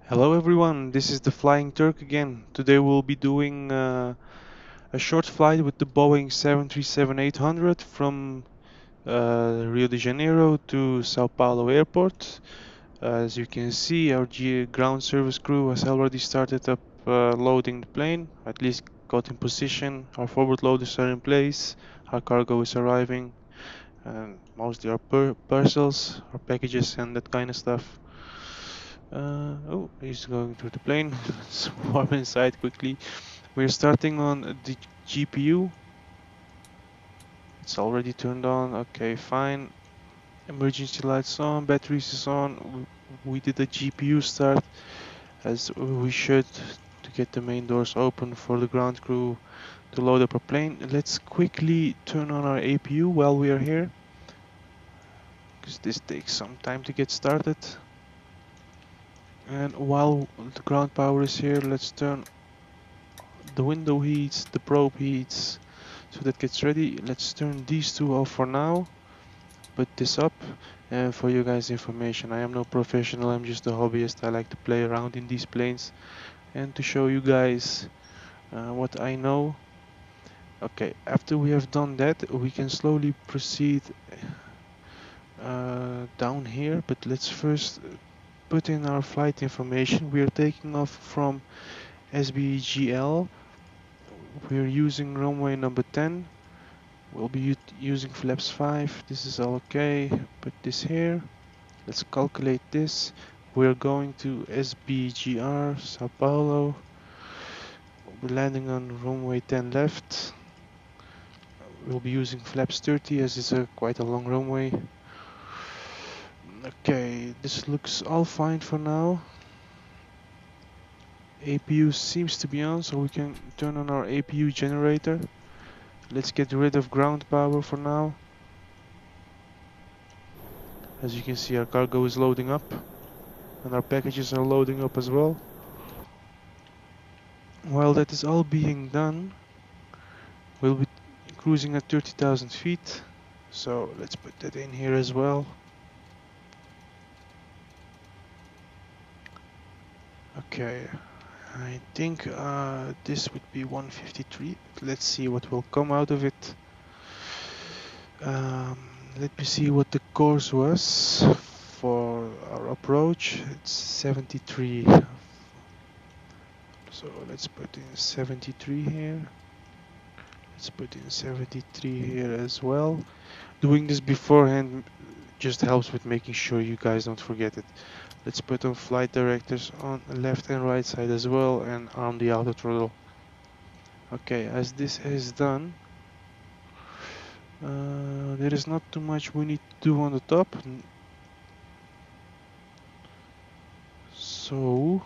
Hello everyone, this is the Flying Turk again. Today we'll be doing a short flight with the Boeing 737-800 from Rio de Janeiro to Sao Paulo airport. As you can see, our ground service crew has already started up loading the plane, at least got in position. Our forward loaders are in place, our cargo is arriving, and mostly our parcels, our packages and that kind of stuff. Oh, he's going through the plane. Let's warm inside quickly. We're starting on the GPU. It's already turned on. Okay, fine. Emergency lights on, batteries is on. We did a GPU start as we should to get the main doors open for the ground crew to load up our plane. Let's quickly turn on our APU while we are here, because this takes some time to get started. And while the ground power is here, let's turn the window heats, the probe heats, so that gets ready. Let's turn these two off for now, put this up, and for you guys information, I am no professional, I'm just a hobbyist. I like to play around in these planes and to show you guys what I know. Okay, after we have done that, we can slowly proceed down here, but let's first put in our flight information. We are taking off from SBGL. We're using runway number 10. We'll be using flaps 5. This is all okay. Put this here. Let's calculate this. We're going to SBGR, Sao Paulo. We'll be landing on runway 10 left. We'll be using flaps 30 as it's quite a long runway. Okay, this looks all fine for now. APU seems to be on, so we can turn on our APU generator. Let's get rid of ground power for now. As you can see, our cargo is loading up and our packages are loading up as well. While that is all being done, we'll be cruising at 30,000 feet, so let's put that in here as well. Okay, I think this would be 153. Let's see what will come out of it. Let me see what the course was for our approach. It's 73. So let's put in 73 here. Let's put in 73 here as well. Doing this beforehand just helps with making sure you guys don't forget it. Let's put on flight directors on the left and right side as well and arm the auto throttle. Okay, as this is done, there is not too much we need to do on the top. So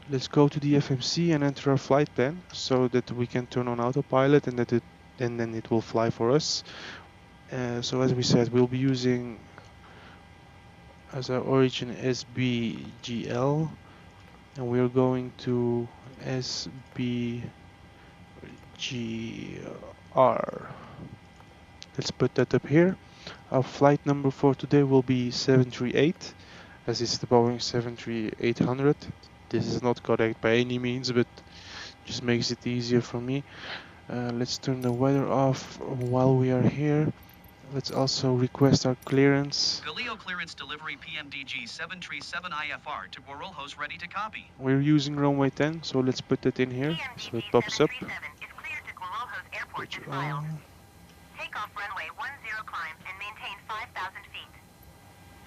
let's go to the FMC and enter our flight plan so that we can turn on autopilot and then it will fly for us. So as we said, we'll be using as our origin SBGL, and we're going to SBGR. Let's put that up here. Our flight number for today will be 738, as it's the Boeing 737-800. This is not correct by any means, but just makes it easier for me. Let's turn the weather off while we are here. Let's also request our clearance. Galileo clearance delivery pmdg 737 IFR to Guarulhos ready to copy. We're using runway 10, so let's put that in here so it pops up. Is cleared to Guarulhos Airport and filed. Take off runway 10 climb and maintain 5,000 feet.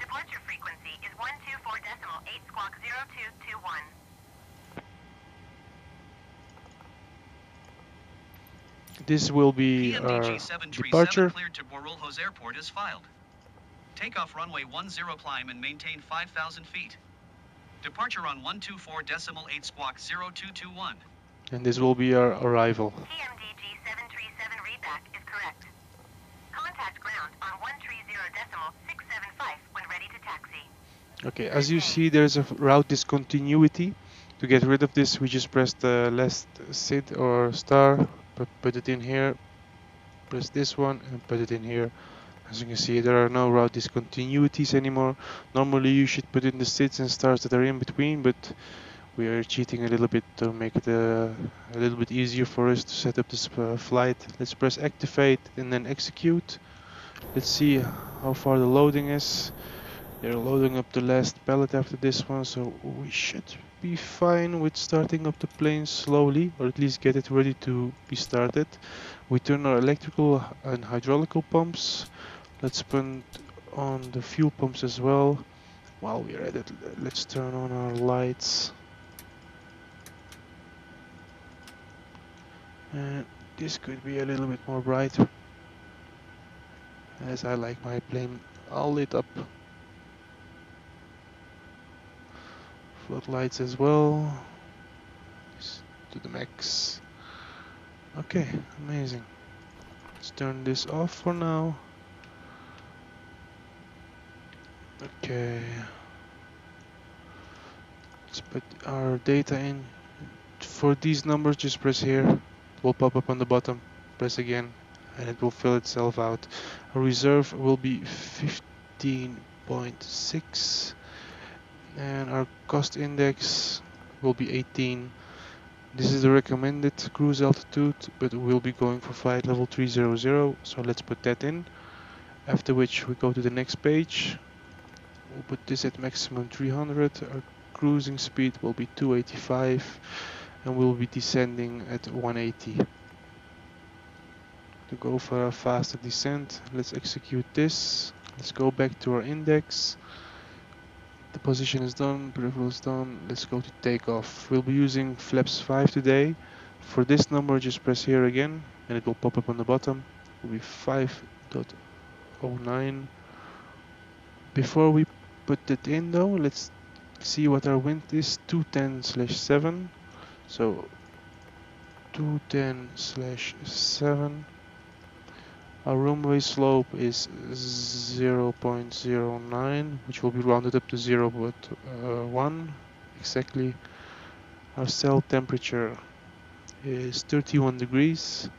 Departure frequency is 124.8 squawk 0221. This will be our pmdg 737 departure. cleared to Guarulhos Airport is filed. Take off runway 10 climb and maintain 5,000 feet. Departure on 124.8 squawk 0221. And this will be our arrival. pmdg 737 readback is correct. Contact ground on 130.675 when ready to taxi. Okay, as you see, there's a route discontinuity. To get rid of this, we just press the last SID or star, put it in here, press this one and put it in here. As you can see, there are no route discontinuities anymore. Normally you should put in the sits and starts that are in between, but we are cheating a little bit to make it a little bit easier for us to set up this flight. Let's press activate and then execute. Let's see how far the loading is. They're loading up the last pallet after this one, so we should be fine with starting up the plane slowly, or at least get it ready to be started. We turn our electrical and hydraulical pumps. Let's put on the fuel pumps as well. While we're at it, let's turn on our lights. And this could be a little bit more bright, as I like my plane all lit up. Floodlights as well. Just to the max. Okay, amazing. Let's turn this off for now. Okay. Let's put our data in. For these numbers, just press here. It will pop up on the bottom. Press again, and it will fill itself out. Our reserve will be 15.6. And our cost index will be 18. This is the recommended cruise altitude, but we'll be going for flight level 300, so let's put that in. After which we go to the next page. We'll put this at maximum 300. Our cruising speed will be 285, and we'll be descending at 180. To go for a faster descent, let's execute this. Let's go back to our index. The position is done, peripheral is done. Let's go to takeoff. We'll be using flaps 5 today. For this number, just press here again, and it will pop up on the bottom. It will be 5.09. Before we put that in though, let's see what our wind is. 210/7. So 210/7. Our runway slope is 0.09, which will be rounded up to 0.1 exactly. Our cell temperature is 31 degrees.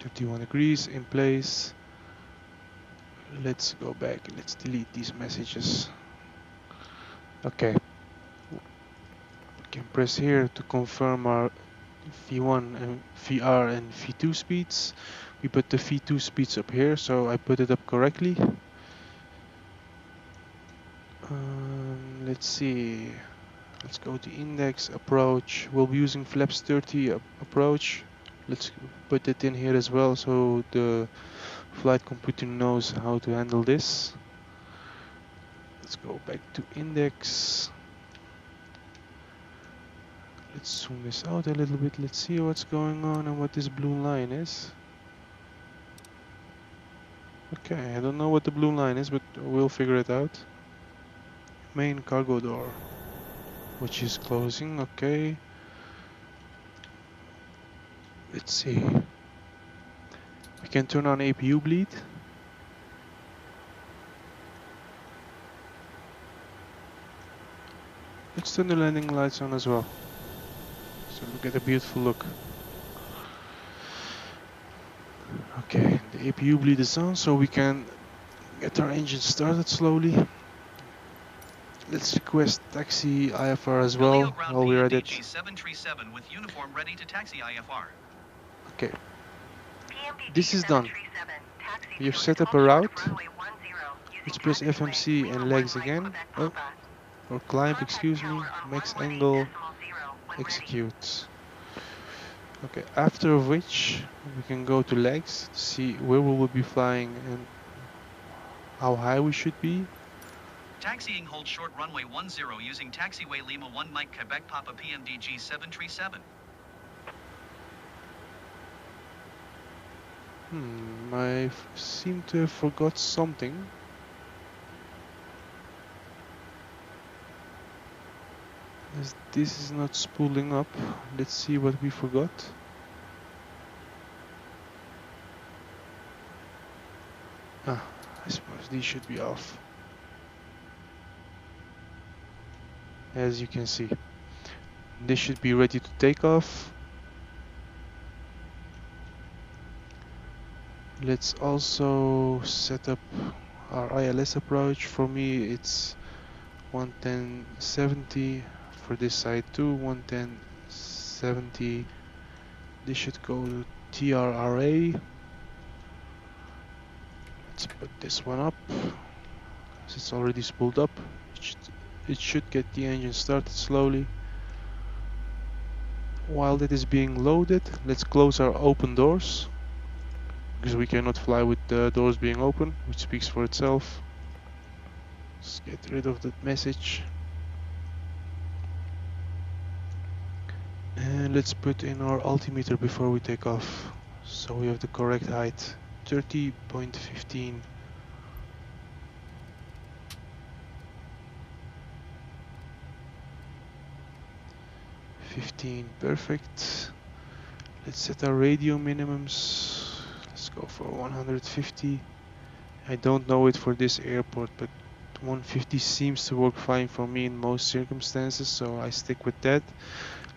31 degrees in place. Let's go back. Let's delete these messages. Okay. We can press here to confirm our V1 and VR and V2 speeds. We put the V2 speeds up here, so I put it up correctly. Let's see. Let's go to index, approach. We'll be using flaps 30 approach. Let's put it in here as well, so the flight computer knows how to handle this. Let's go back to index. Let's zoom this out a little bit. Let's see what's going on and what this blue line is. Okay, I don't know what the blue line is, but we'll figure it out. Main cargo door, which is closing. Okay. Let's see. We can turn on APU bleed. Let's turn the landing lights on as well, so we get a beautiful look. Okay, the APU bleed is on, so we can get our engine started slowly. Let's request taxi IFR as well while we're at it. pmdg 737 with uniform ready to taxi IFR. Okay, this is done. We have set up a route. Let's press FMC and legs again. Oh, or climb, excuse me. Max angle, execute. Okay, after which we can go to legs to see where we will be flying and how high we should be. Taxiing hold short runway 10 using taxiway Lima 1 Mike Quebec Papa pmdg 737. I seem to have forgot something. As this is not spooling up, let's see what we forgot. I suppose these should be off. As you can see, this should be ready to take off. Let's also set up our ILS approach. For me it's 110.70, for this side too 110.70. This should go to TRRA. Let's put this one up. It's already spooled up. It should get the engine started slowly. While that is being loaded, let's close our open doors, because we cannot fly with the doors being open, which speaks for itself. Let's get rid of that message. And let's put in our altimeter before we take off, so we have the correct height. 30.15. 15, perfect. Let's set our radio minimums. Let's go for 150. I don't know it for this airport, but 150 seems to work fine for me in most circumstances, so I stick with that.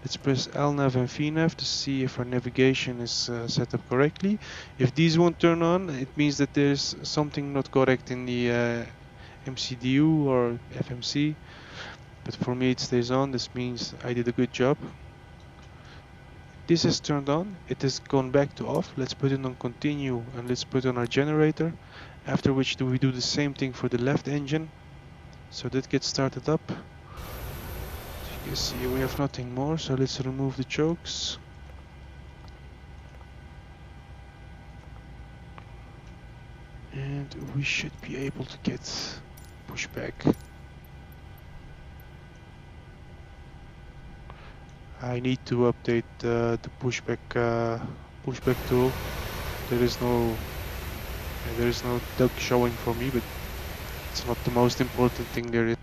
Let's press LNAV and VNAV to see if our navigation is set up correctly. If these won't turn on, it means that there's something not correct in the MCDU or FMC. But for me it stays on. This means I did a good job. This is turned on. It has gone back to off. Let's put it on continue and let's put on our generator. After which we do the same thing for the left engine. So that gets started up. As you can see, we have nothing more, so let's remove the chokes. And we should be able to get pushback. I need to update the pushback tool. There is no duck showing for me, but it's not the most important thing there is.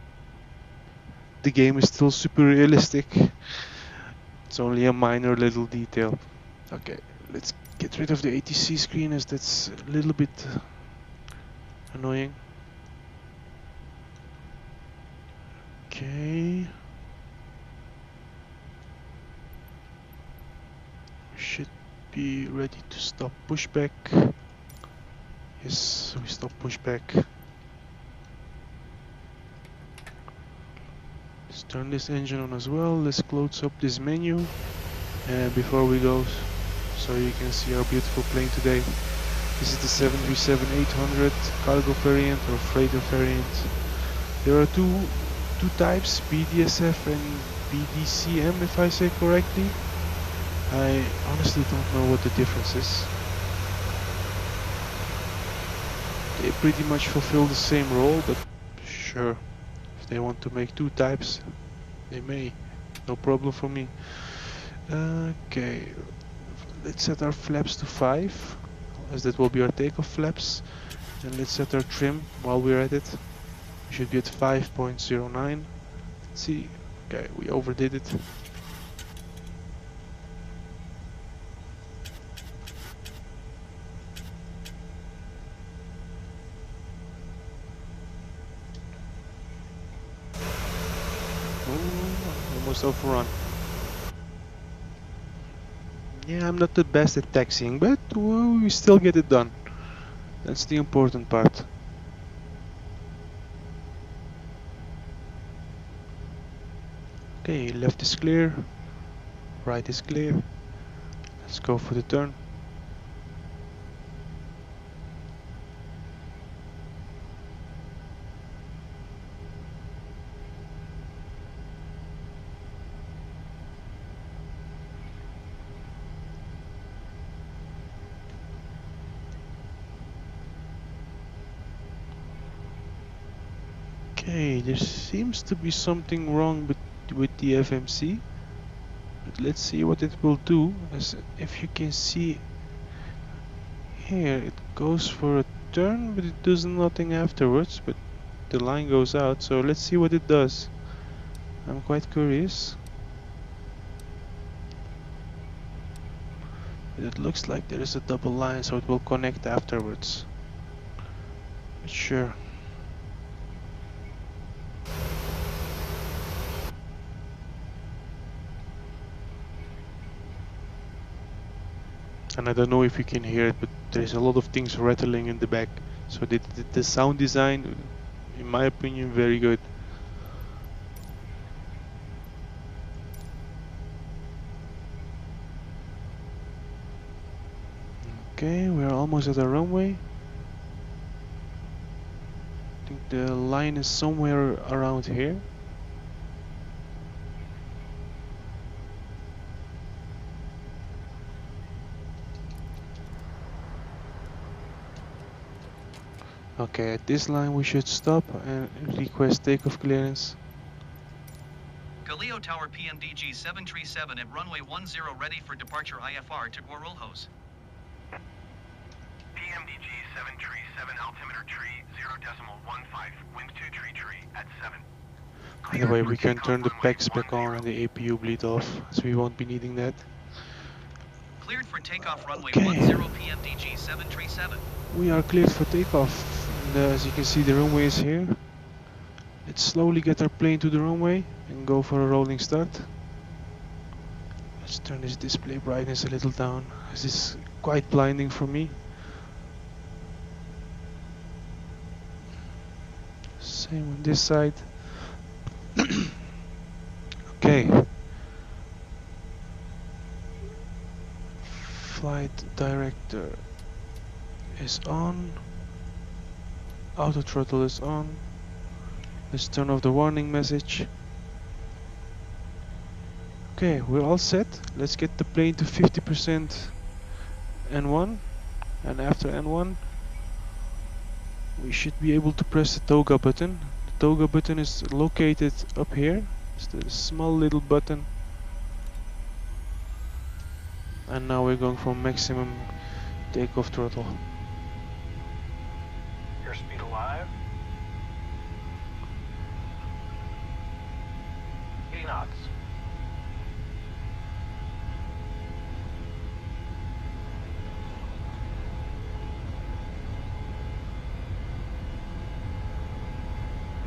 The game is still super realistic. It's only a minor little detail. Okay, let's get rid of the ATC screen, as that's a little bit annoying. Okay. Should be ready to stop pushback. Yes, we stop pushback. Let's turn this engine on as well. Let's close up this menu before we go, so you can see our beautiful plane today. This is the 737-800 cargo variant or freighter variant. There are two types, BDSF and BDCM, if I say correctly. I honestly don't know what the difference is. They pretty much fulfill the same role, but sure, if they want to make two types, they may. No problem for me. Okay, let's set our flaps to 5, as that will be our takeoff flaps. And let's set our trim while we're at it. We should be at 5.09. Let's see. Okay, we overdid it. Almost overrun. Yeah, I'm not the best at taxiing, but we still get it done. That's the important part. Okay, left is clear, right is clear. Let's go for the turn. Okay, there seems to be something wrong with the FMC, but let's see what it will do. As if you can see here, it goes for a turn, but it does nothing afterwards, but the line goes out, so let's see what it does. I'm quite curious. But it looks like there is a double line, so it will connect afterwards. But sure. And I don't know if you can hear it, but there's a lot of things rattling in the back. So the sound design, in my opinion, very good. Okay, we're almost at the runway. I think the line is somewhere around here. Okay, at this line we should stop and request takeoff clearance. Galileo Tower pmdg 737 at runway 10 ready for departure IFR to Guarulhos. pmdg 737 altimeter tree 0.15, wind 2 tree at 7. By the way, we can turn the packs back on and the APU bleed off, as we won't be needing that. Cleared for takeoff runway Okay. 10 pmdg 737. We are cleared for takeoff, and as you can see the runway is here. Let's slowly get our plane to the runway and go for a rolling start. Let's turn this display brightness a little down, as this is quite blinding for me. Same on this side. Okay. Flight director is on. Auto throttle is on. Let's turn off the warning message. Okay, we're all set. Let's get the plane to 50% N1, and after N1 we should be able to press the toga button. The toga button is located up here. It's the small little button. And now we're going for maximum takeoff throttle. Airspeed alive. 80 knots.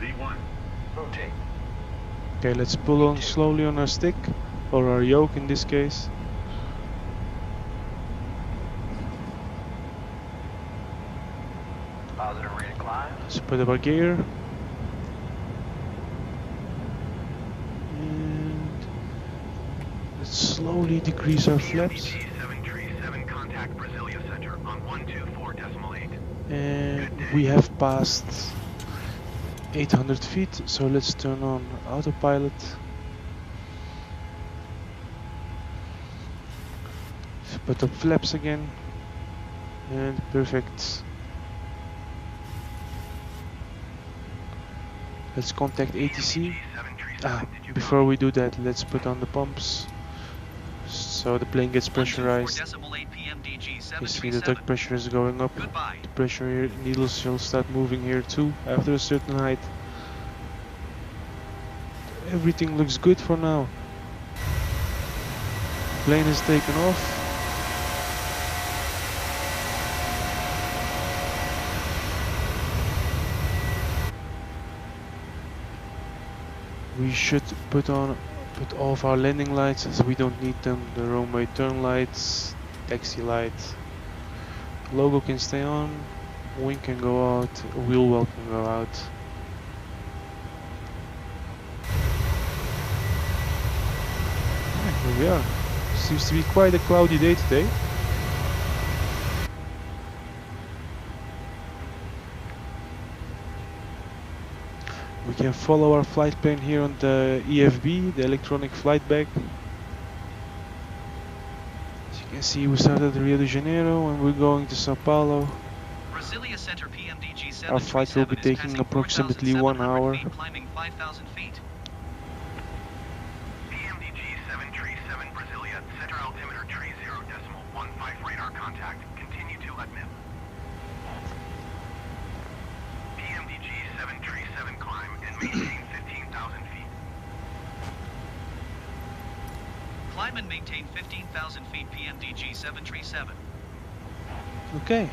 V1. Rotate. Okay, let's pull on slowly on our stick, or our yoke in this case. Positive rate of climb. Let's put up our gear. And let's slowly decrease our flaps. pmdg 737 contact Brasilia Center on 124.8. And we have passed 800 feet, so let's turn on autopilot. Put up flaps again. And perfect. Let's contact ATC. Before we do that, let's put on the pumps so the plane gets pressurized. 124.8 pmdg You see the 737. tug pressure is going up. Goodbye. The pressure needles shall start moving here too after a certain height. Everything looks good for now. Plane is taken off. We should put all of our landing lights, as we don't need them. The runway turn lights, taxi light. Logo can stay on, wing can go out, wheel well can go out. Here we are. Seems to be quite a cloudy day today. We can follow our flight plan here on the EFB, the electronic flight bag. As you can see, we started at Rio de Janeiro and we're going to Sao Paulo. Brasilia Center pmdg 737 Our flight will be is taking passing approximately 1 4,700 hour. feet, climbing 5,000 feet. pmdg 737 Brasilia Center altimeter tree 0.15 radar contact. Continue to admit. pmdg 737 climb and maintain 15,000 feet. Climb and maintain 15,000 feet pmdg 737. Okay.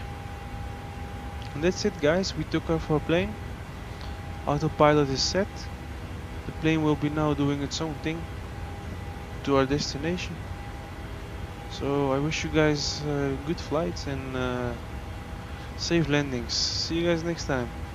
And that's it, guys. We took off our plane. Autopilot is set. The plane will be now doing its own thing to our destination. So I wish you guys good flights and safe landings. See you guys next time.